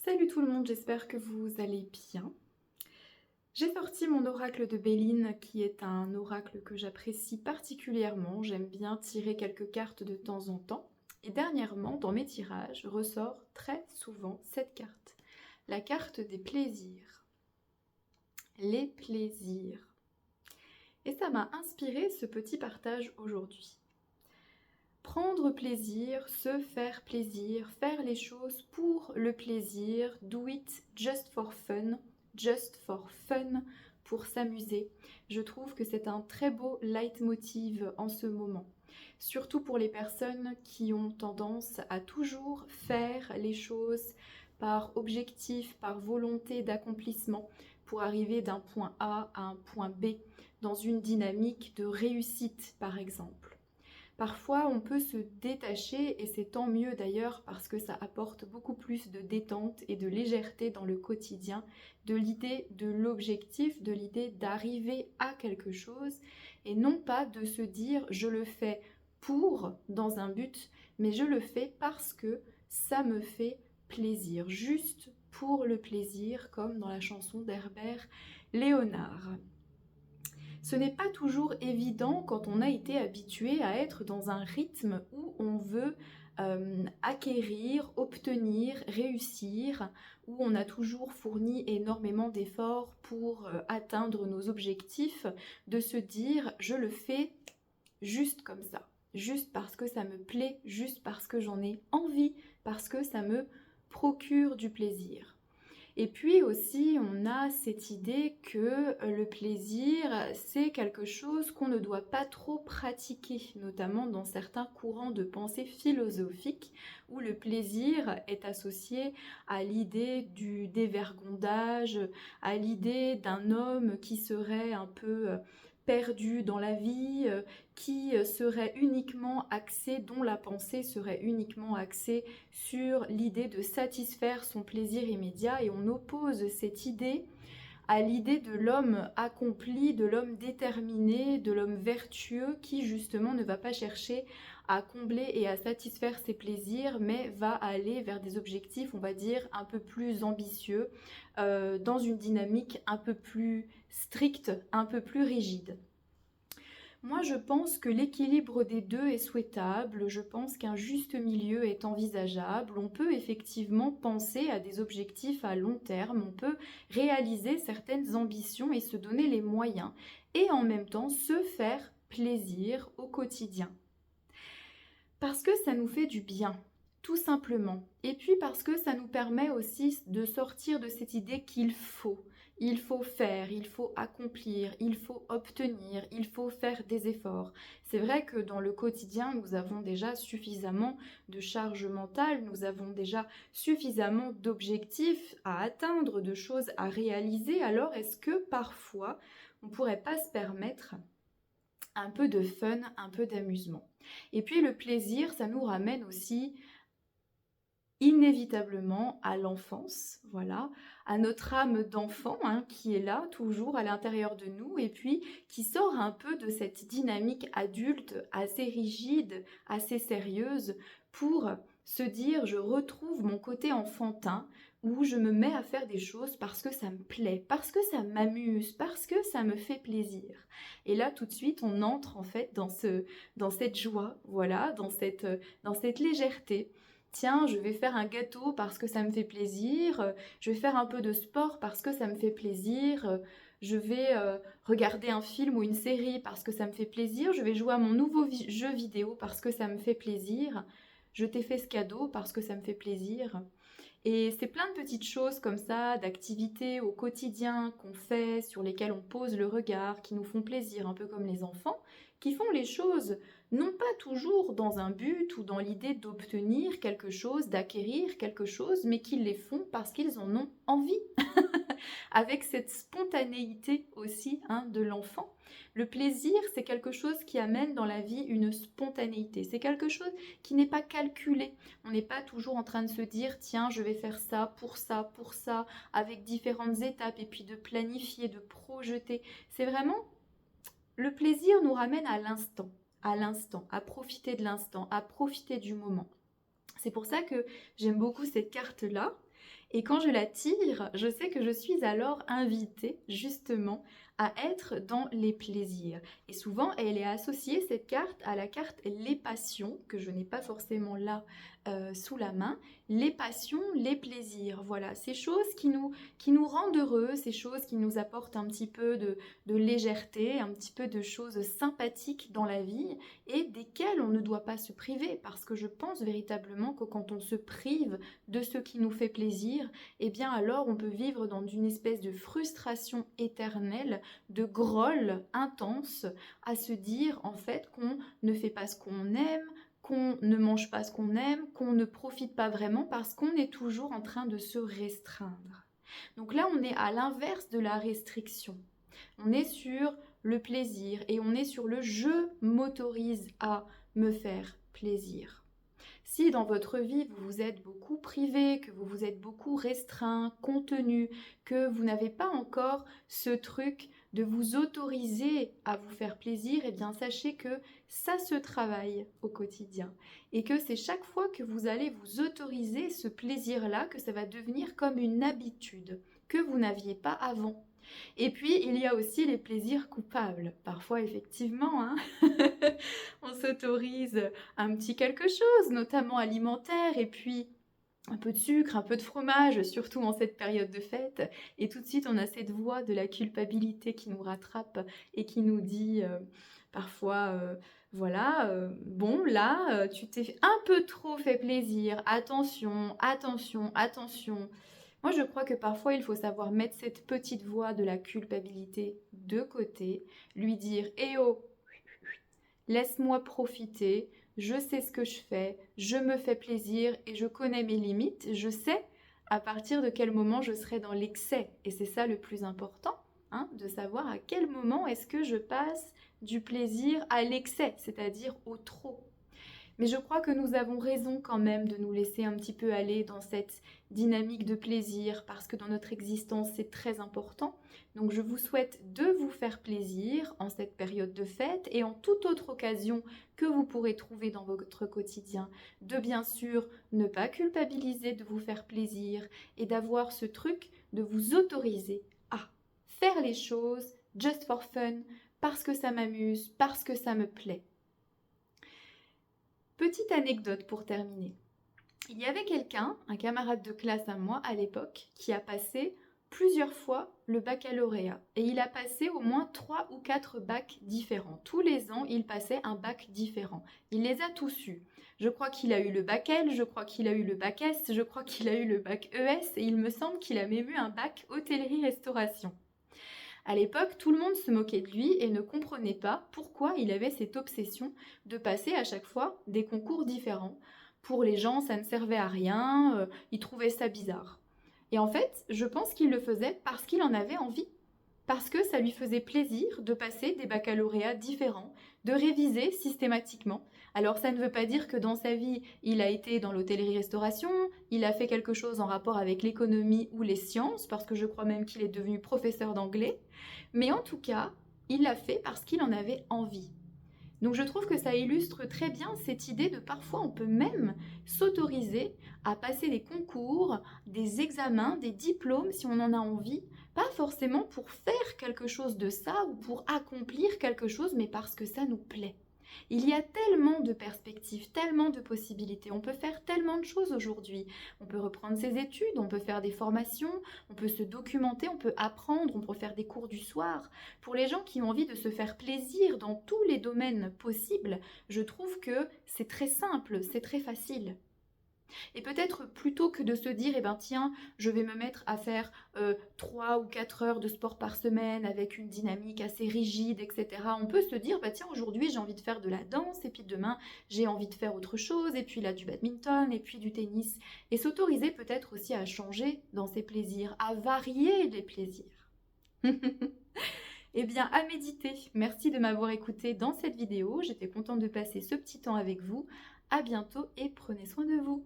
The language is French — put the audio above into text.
Salut tout le monde, j'espère que vous allez bien. J'ai sorti mon oracle de Béline qui est un oracle que j'apprécie particulièrement. J'aime bien tirer quelques cartes de temps en temps. Et dernièrement, dans mes tirages, ressort très souvent cette carte. La carte des plaisirs. Les plaisirs. Et ça m'a inspiré ce petit partage aujourd'hui. Prendre plaisir, se faire plaisir, faire les choses pour le plaisir, do it just for fun, pour s'amuser. Je trouve que c'est un très beau leitmotiv en ce moment. Surtout pour les personnes qui ont tendance à toujours faire les choses par objectif, par volonté d'accomplissement, pour arriver d'un point A à un point B, dans une dynamique de réussite par exemple. Parfois, on peut se détacher et c'est tant mieux d'ailleurs parce que ça apporte beaucoup plus de détente et de légèreté dans le quotidien, de l'idée de l'objectif, de l'idée d'arriver à quelque chose et non pas de se dire je le fais pour dans un but, mais je le fais parce que ça me fait plaisir, juste pour le plaisir, comme dans la chanson d'Herbert Léonard. Ce n'est pas toujours évident quand on a été habitué à être dans un rythme où on veut acquérir, obtenir, réussir, où on a toujours fourni énormément d'efforts pour atteindre nos objectifs, de se dire je le fais juste comme ça, juste parce que ça me plaît, juste parce que j'en ai envie, parce que ça me procure du plaisir. Et puis aussi, on a cette idée que le plaisir, c'est quelque chose qu'on ne doit pas trop pratiquer, notamment dans certains courants de pensée philosophiques, où le plaisir est associé à l'idée du dévergondage, à l'idée d'un homme qui serait un peu perdu dans la vie, qui serait uniquement axé, dont la pensée serait uniquement axée sur l'idée de satisfaire son plaisir immédiat, et on oppose cette idée à l'idée de l'homme accompli, de l'homme déterminé, de l'homme vertueux qui justement ne va pas chercher à combler et à satisfaire ses plaisirs, mais va aller vers des objectifs, on va dire, un peu plus ambitieux, dans une dynamique un peu plus stricte, un peu plus rigide. Moi, je pense que l'équilibre des deux est souhaitable, je pense qu'un juste milieu est envisageable, on peut effectivement penser à des objectifs à long terme, on peut réaliser certaines ambitions et se donner les moyens, et en même temps se faire plaisir au quotidien. Parce que ça nous fait du bien, tout simplement. Et puis parce que ça nous permet aussi de sortir de cette idée qu'il faut. Il faut faire, il faut accomplir, il faut obtenir, il faut faire des efforts. C'est vrai que dans le quotidien, nous avons déjà suffisamment de charge mentale, nous avons déjà suffisamment d'objectifs à atteindre, de choses à réaliser. Alors est-ce que parfois, on ne pourrait pas se permettre un peu de fun, un peu d'amusement? Et puis le plaisir, ça nous ramène aussi inévitablement à l'enfance, voilà, à notre âme d'enfant qui est là, toujours à l'intérieur de nous, et puis qui sort un peu de cette dynamique adulte assez rigide, assez sérieuse, pour se dire je retrouve mon côté enfantin, où je me mets à faire des choses parce que ça me plaît, parce que ça m'amuse, parce que ça me fait plaisir. Et là, tout de suite, on entre en fait dans cette joie, voilà, dans cette légèreté. Tiens, je vais faire un gâteau parce que ça me fait plaisir, je vais faire un peu de sport parce que ça me fait plaisir, je vais regarder un film ou une série parce que ça me fait plaisir, je vais jouer à mon nouveau jeu vidéo parce que ça me fait plaisir, je t'ai fait ce cadeau parce que ça me fait plaisir. Et c'est plein de petites choses comme ça, d'activités au quotidien qu'on fait, sur lesquelles on pose le regard, qui nous font plaisir, un peu comme les enfants, qui font les choses non pas toujours dans un but ou dans l'idée d'obtenir quelque chose, d'acquérir quelque chose, mais qui les font parce qu'ils en ont envie, avec cette spontanéité aussi de l'enfant. Le plaisir, c'est quelque chose qui amène dans la vie une spontanéité. C'est quelque chose qui n'est pas calculé. On n'est pas toujours en train de se dire, tiens, je vais faire ça, pour ça, avec différentes étapes, et puis de planifier, de projeter. C'est vraiment, le plaisir nous ramène à l'instant, à profiter de l'instant, à profiter du moment. C'est pour ça que j'aime beaucoup cette carte-là. Et quand je la tire, je sais que je suis alors invitée justement à être dans les plaisirs. Et souvent, elle est associée, cette carte, à la carte les passions, que je n'ai pas forcément là sous la main. Les passions, les plaisirs, voilà, ces choses qui nous rendent heureux, ces choses qui nous apportent un petit peu de légèreté, un petit peu de choses sympathiques dans la vie et desquelles on ne doit pas se priver, parce que je pense véritablement que quand on se prive de ce qui nous fait plaisir, eh bien alors on peut vivre dans une espèce de frustration éternelle, de groll intense, à se dire en fait qu'on ne fait pas ce qu'on aime, qu'on ne mange pas ce qu'on aime, qu'on ne profite pas vraiment parce qu'on est toujours en train de se restreindre. Donc là, on est à l'inverse de la restriction. On est sur le plaisir et on est sur le je m'autorise à me faire plaisir. Si dans votre vie, vous vous êtes beaucoup privé, que vous vous êtes beaucoup restreint, contenu, que vous n'avez pas encore ce truc de vous autoriser à vous faire plaisir, eh bien sachez que ça se travaille au quotidien et que c'est chaque fois que vous allez vous autoriser ce plaisir-là que ça va devenir comme une habitude que vous n'aviez pas avant. Et puis, il y a aussi les plaisirs coupables. Parfois, effectivement, hein, on s'autorise un petit quelque chose, notamment alimentaire, et puis un peu de sucre, un peu de fromage, surtout en cette période de fête. Et tout de suite, on a cette voix de la culpabilité qui nous rattrape et qui nous dit parfois... voilà, bon là, tu t'es un peu trop fait plaisir, attention, attention, attention. Moi, je crois que parfois, il faut savoir mettre cette petite voix de la culpabilité de côté, lui dire « Eh oh, laisse-moi profiter, je sais ce que je fais, je me fais plaisir et je connais mes limites, je sais à partir de quel moment je serai dans l'excès. » Et c'est ça le plus important, hein, de savoir à quel moment est-ce que je passe du plaisir à l'excès, c'est-à-dire au trop. Mais je crois que nous avons raison quand même de nous laisser un petit peu aller dans cette dynamique de plaisir parce que dans notre existence, c'est très important. Donc je vous souhaite de vous faire plaisir en cette période de fête et en toute autre occasion que vous pourrez trouver dans votre quotidien. De bien sûr ne pas culpabiliser de vous faire plaisir et d'avoir ce truc de vous autoriser à faire les choses just for fun parce que ça m'amuse, parce que ça me plaît. Petite anecdote pour terminer. Il y avait quelqu'un, un camarade de classe à moi à l'époque, qui a passé plusieurs fois le baccalauréat. Et il a passé au moins 3 ou 4 bacs différents. Tous les ans, il passait un bac différent. Il les a tous eus. Je crois qu'il a eu le bac L, je crois qu'il a eu le bac S, je crois qu'il a eu le bac ES, et il me semble qu'il a même eu un bac hôtellerie-restauration. À l'époque, tout le monde se moquait de lui et ne comprenait pas pourquoi il avait cette obsession de passer à chaque fois des concours différents. Pour les gens, ça ne servait à rien, ils trouvaient ça bizarre. Et en fait, je pense qu'il le faisait parce qu'il en avait envie. Parce que ça lui faisait plaisir de passer des baccalauréats différents, de réviser systématiquement. Alors ça ne veut pas dire que dans sa vie, il a été dans l'hôtellerie-restauration, il a fait quelque chose en rapport avec l'économie ou les sciences, parce que je crois même qu'il est devenu professeur d'anglais. Mais en tout cas, il l'a fait parce qu'il en avait envie. Donc je trouve que ça illustre très bien cette idée de parfois on peut même s'autoriser à passer des concours, des examens, des diplômes si on en a envie, pas forcément pour faire quelque chose de ça ou pour accomplir quelque chose, mais parce que ça nous plaît. Il y a tellement de perspectives, tellement de possibilités, on peut faire tellement de choses aujourd'hui. On peut reprendre ses études, on peut faire des formations, on peut se documenter, on peut apprendre, on peut faire des cours du soir. Pour les gens qui ont envie de se faire plaisir dans tous les domaines possibles, je trouve que c'est très simple, c'est très facile. Et peut-être plutôt que de se dire, eh ben tiens, je vais me mettre à faire 3 ou 4 heures de sport par semaine avec une dynamique assez rigide, etc. On peut se dire, bah tiens, aujourd'hui j'ai envie de faire de la danse, et puis demain j'ai envie de faire autre chose, et puis là du badminton, et puis du tennis. Et s'autoriser peut-être aussi à changer dans ses plaisirs, à varier les plaisirs. Eh bien, à méditer. Merci de m'avoir écouté dans cette vidéo. J'étais contente de passer ce petit temps avec vous. À bientôt et prenez soin de vous.